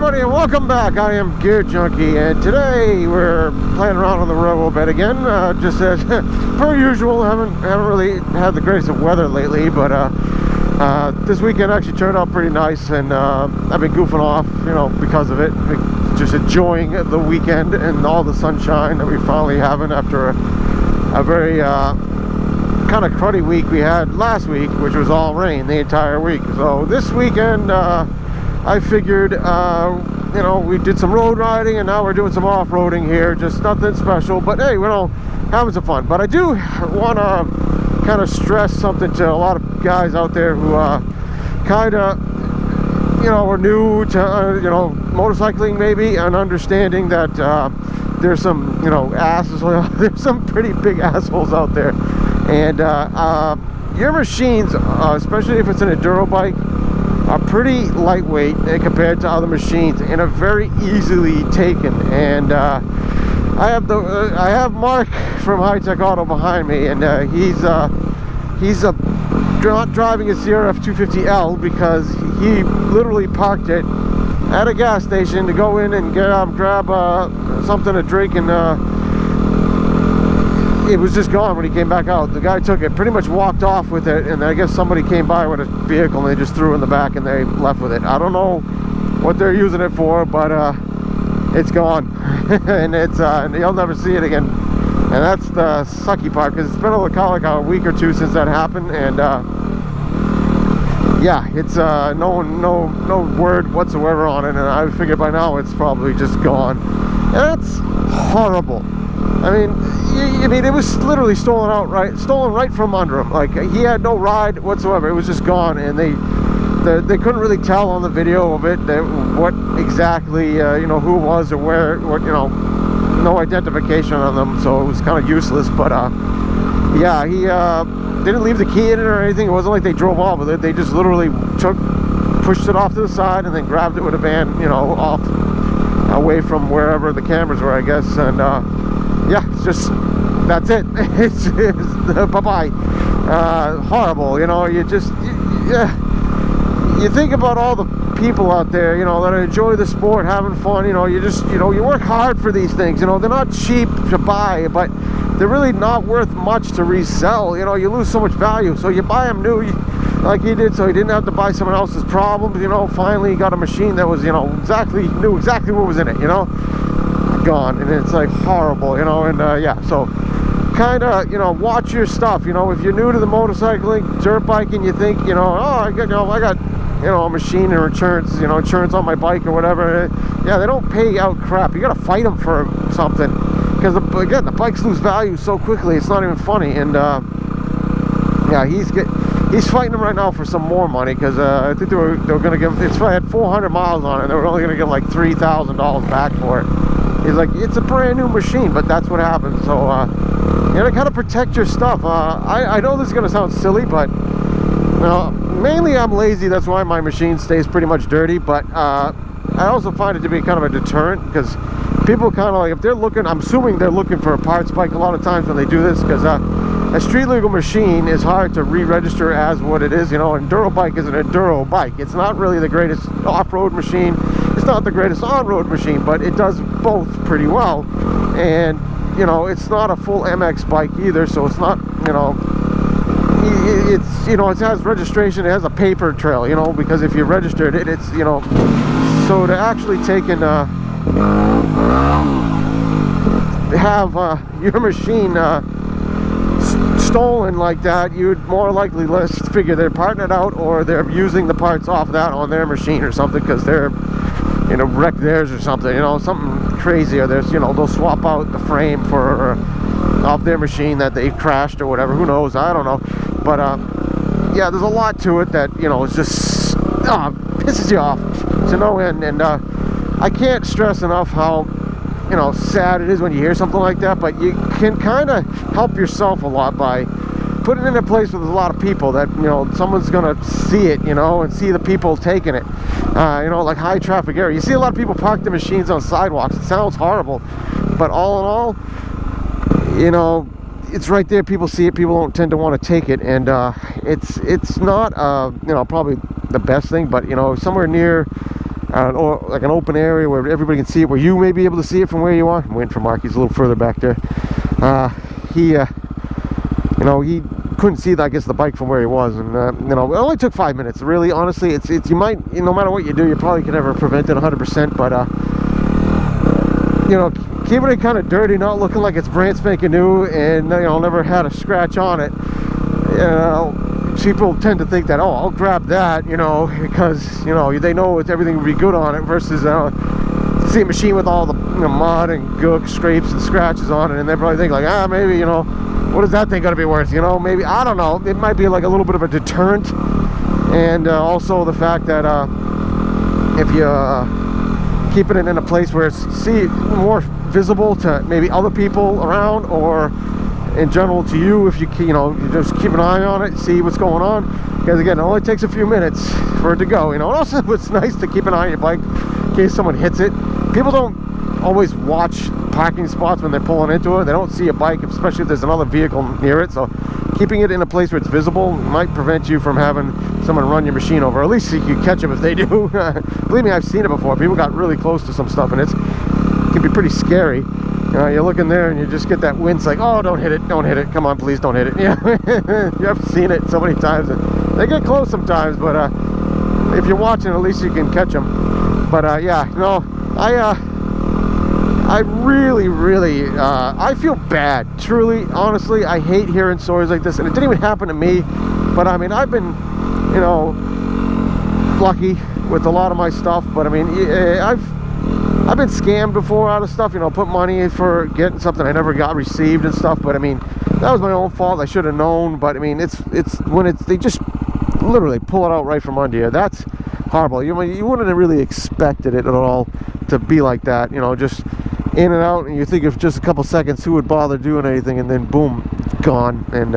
everybody, and welcome back. I am Gear Junkie, and today we're playing around on the road a little bit again. Just as per usual, haven't really had the greatest of weather lately, but this weekend actually turned out pretty nice, and I've been goofing off, you know, because of it. Just enjoying the weekend and all the sunshine that we finally having after a very kind of cruddy week we had last week, which was all rain the entire week. So this weekend, I figured, you know, we did some road riding and now we're doing some off-roading here. Just nothing special, but hey, we're all having some fun. But I do want to kind of stress something to a lot of guys out there who kind of, you know, are new to, you know, motorcycling maybe, and understanding that there's some, you know, assholes, there's some pretty big assholes out there. And your machines, especially if it's an enduro bike, are pretty lightweight compared to other machines and are very easily taken. And I have Mark from High Tech Auto behind me, and he's driving a WR250R because he literally parked it at a gas station to go in and grab something to drink, and it was just gone when he came back out. The guy took it, pretty much walked off with it, and I guess somebody came by with a vehicle and they just threw it in the back and they left with it. I don't know what they're using it for, but it's gone. And it's and you'll never see it again. And that's the sucky part, because it's been like a week or two since that happened, and yeah, it's no word whatsoever on it, and I figured by now it's probably just gone. And that's horrible. I mean, it was literally stolen right from under him. Like, he had no ride whatsoever. It was just gone, and they couldn't really tell on the video of it what exactly, you know, who it was or where, what, you know, no identification on them, so it was kind of useless. But yeah, he didn't leave the key in it or anything. It wasn't like they drove off with it. They just literally pushed it off to the side and then grabbed it with a van, you know, off away from wherever the cameras were, I guess. And yeah, it's just, that's it. It's bye-bye. Horrible, you know. You think about all the people out there, you know, that enjoy the sport, having fun, you know. You just, you know, you work hard for these things, you know. They're not cheap to buy, but they're really not worth much to resell. You know, you lose so much value, so you buy them new, like he did, so he didn't have to buy someone else's problems. You know, finally he got a machine that was, you know, knew exactly what was in it, you know. Gone, and it's like horrible, you know. And yeah, so kind of, you know, watch your stuff. You know, if you're new to the motorcycling, dirt biking, you think, you know, oh, I got you know, a machine or insurance, you know, insurance on my bike or whatever. Yeah, they don't pay out crap. You gotta fight them for something, because again, the bikes lose value so quickly, it's not even funny. And yeah, he's fighting them right now for some more money, because I think they were gonna give him, it had 400 miles on it, they were only gonna give him like $3,000 back for it. He's like, it's a brand new machine, but that's what happens. So you gotta kind of protect your stuff. I know this is gonna sound silly, but mainly I'm lazy, that's why my machine stays pretty much dirty. But I also find it to be kind of a deterrent, because people kind of like, if they're looking, I'm assuming they're looking for a parts bike a lot of times when they do this, because a street legal machine is hard to re-register as what it is. You know, an enduro bike is an enduro bike. It's not really the greatest off-road machine, it's not the greatest on-road machine, but it does both pretty well. And you know, it's not a full MX bike either, so it's not, you know, it's, you know, it has registration, it has a paper trail, you know, because if you registered it, it's, you know, so to actually take and have your machine stolen like that, you'd more likely figure they're parting it out, or they're using the parts off that on their machine or something, because they're, you know, wreck theirs or something, you know, something crazy. Or there's, you know, they'll swap out the frame for off their machine that they crashed or whatever, who knows, I don't know. But yeah, there's a lot to it that, you know, it's just pisses you off to no end. And I can't stress enough how, you know, sad it is when you hear something like that. But you can kind of help yourself a lot by putting it in a place where there's a lot of people, that, you know, someone's gonna see it, you know, and see the people taking it. You know, like high traffic area, you see a lot of people park their machines on sidewalks. It sounds horrible, but all in all, you know, it's right there. People see it. People don't tend to want to take it, and it's not you know, probably the best thing, but you know, somewhere near or like an open area where everybody can see it, where you may be able to see it from where you are. I'm waiting for Mark. He's a little further back there. He he couldn't see, I guess, the bike from where he was, and it only took 5 minutes. Really, honestly, it's you might, no matter what you do, you probably can never prevent it 100%, but keeping it kind of dirty, not looking like it's brand spanking new, and never had a scratch on it. People tend to think that, oh, I'll grab that, because they know everything will be good on it, versus see a machine with all the mud and gook, scrapes and scratches on it, and they probably think like, maybe, what is that thing gonna be worth? Maybe, I don't know, it might be like a little bit of a deterrent. And also the fact that if you keeping it in a place where it's more visible to maybe other people around, or in general to you, if you just keep an eye on it, see what's going on, because again, it only takes a few minutes for it to go. And also it's nice to keep an eye on your bike in case someone hits it. People don't always watch parking spots when they're pulling into it. They don't see a bike, especially if there's another vehicle near it. So keeping it in a place where it's visible might prevent you from having someone run your machine over. At least you can catch them if they do. Believe me, I've seen it before. People got really close to some stuff, and it can be pretty scary. You're looking there and you just get that wince, like, oh, don't hit it, come on, please don't hit it. I've seen it so many times, and they get close sometimes, but if you're watching, at least you can catch them. But I really I feel bad, truly, honestly. I hate hearing stories like this, and it didn't even happen to me, but I mean, I've been lucky with a lot of my stuff, but I mean, I've been scammed before out of stuff, put money for getting something I never got received and stuff. But I mean, that was my own fault. I should have known. But I mean, it's when they just literally pull it out right from under you. That's horrible. You wouldn't have really expected it at all to be like that. Just in and out, and you think of just a couple seconds, who would bother doing anything, and then boom, gone. And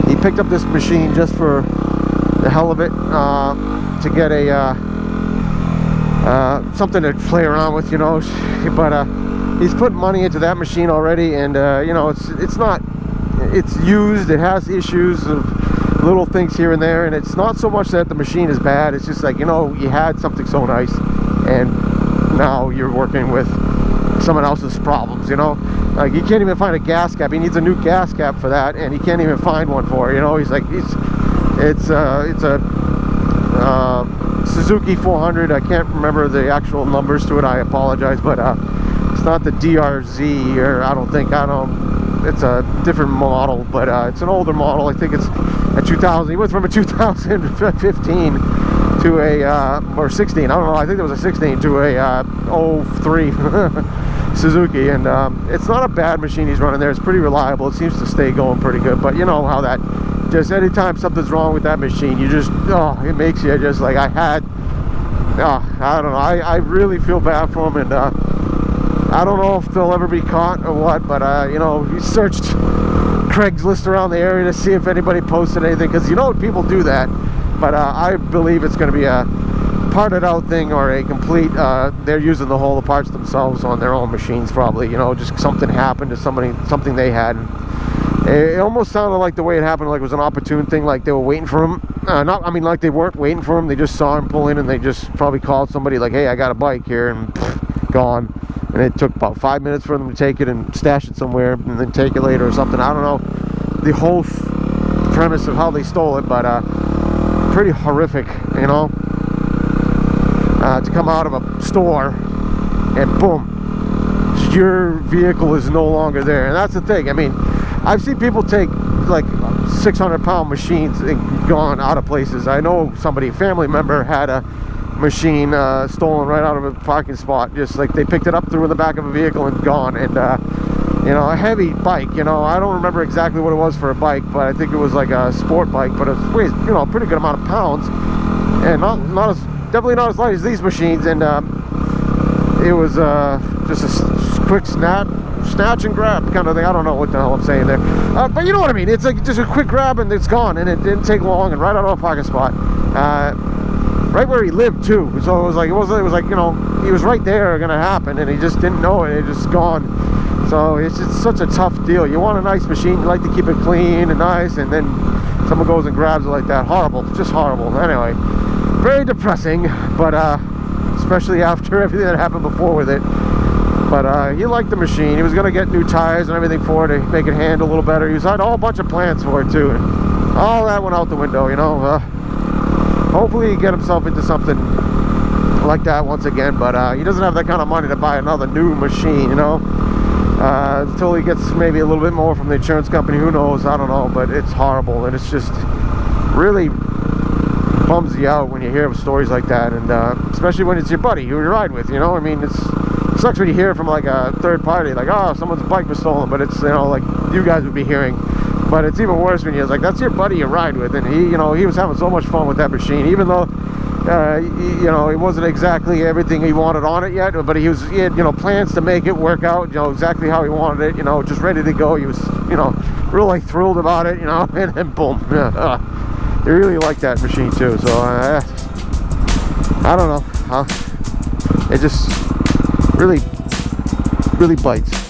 he picked up this machine just for the hell of it, to get a something to play around with, but he's put money into that machine already, and it's used, it has issues of little things here and there, and it's not so much that the machine is bad, it's just like, you had something so nice, and now you're working with someone else's problems. Like, you can't even find a gas cap. He needs a new gas cap for that, and he can't even find one for it. He's like, it's a Suzuki 400. I can't remember the actual numbers to it, I apologize, but it's not the DRZ, or it's a different model, but it's an older model. I think it's a 2000. He went from a 2015 to a or 16, I don't know, I think it was a 16 to a 03 Suzuki, and it's not a bad machine he's running there. It's pretty reliable. It seems to stay going pretty good, but you know how that, just anytime something's wrong with that machine, you just, it makes you just like, I don't know, I really feel bad for him, and I don't know if they'll ever be caught or what, but he searched Craigslist around the area to see if anybody posted anything, because people do that, but I believe it's going to be a parted out thing, or a complete, they're using the parts themselves on their own machines probably, just something happened to somebody, something they had. It almost sounded like the way it happened, like it was an opportune thing, like they were waiting for him. Like they weren't waiting for him, they just saw him pull in, and they just probably called somebody like, hey, I got a bike here, and gone. And it took about 5 minutes for them to take it and stash it somewhere, and then take it later or something. I don't know the whole premise of how they stole it, but pretty horrific, to come out of a store and boom, your vehicle is no longer there. And that's the thing, I've seen people take like 600-pound machines and gone out of places. I know a family member had a machine stolen right out of a parking spot, just like they picked it up, threw in the back of a vehicle and gone. And a heavy bike, I don't remember exactly what it was for a bike, but I think it was like a sport bike, but it weighs a pretty good amount of pounds, and definitely not as light as these machines. And it was just a quick snatch and grab kind of thing. I don't know what the hell I'm saying there, but you know what I mean. It's like just a quick grab and it's gone, and it didn't take long, and right out of a parking spot, right where he lived too. So it was like he was right there, gonna happen, and he just didn't know it. It just gone. So it's just such a tough deal. You want a nice machine, you like to keep it clean and nice, and then someone goes and grabs it like that. Horrible, just horrible. Anyway, very depressing, but especially after everything that happened before with it. But he liked the machine. He was going to get new tires and everything for it to make it handle a little better. He had a whole bunch of plans for it too, and all that went out the window, you know. Hopefully he get himself into something like that once again, but he doesn't have that kind of money to buy another new machine, you know. Until he gets maybe a little bit more from the insurance company, who knows, I don't know. But it's horrible, and it's just really bums you out when you hear of stories like that, and especially when it's your buddy who you ride with, you know. I mean, it sucks when you hear from like a third party, like, oh, someone's bike was stolen, but it's, you know, like you guys would be hearing. But it's even worse when you're like, that's your buddy you ride with, and he, you know, he was having so much fun with that machine, even though you know, it wasn't exactly everything he wanted on it yet, but he had, you know, plans to make it work out, you know, exactly how he wanted it, you know, just ready to go. He was, you know, really thrilled about it, you know, and then boom. He really liked that machine too, so I don't know, it just really bites.